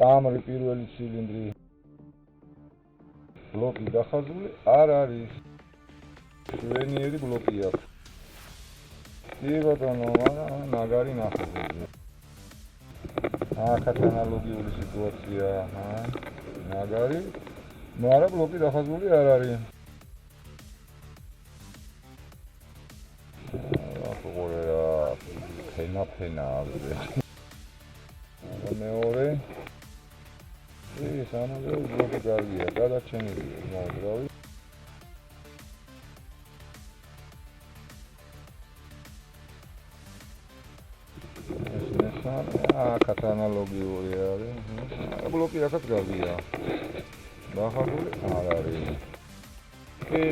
კამრი პირველი ცილინდრი ბლოკი დახაზული არ არის. შვენიერი ბლოკი აქვს. კი ბატონო, მაგარი ნახაზები. აქაც ანალოგიური სიტუაცია, მაგარი, მაგრამ ბლოკი დახაზული არ არის. ფენა მეორე ის ამაზე ბლოკი კარგია, გადარჩენილია მოძრავი. ეს მესამე აქაც ანალოგიური არის. ბლოკი აქაც კარგია. დახაზული არ არის. კი.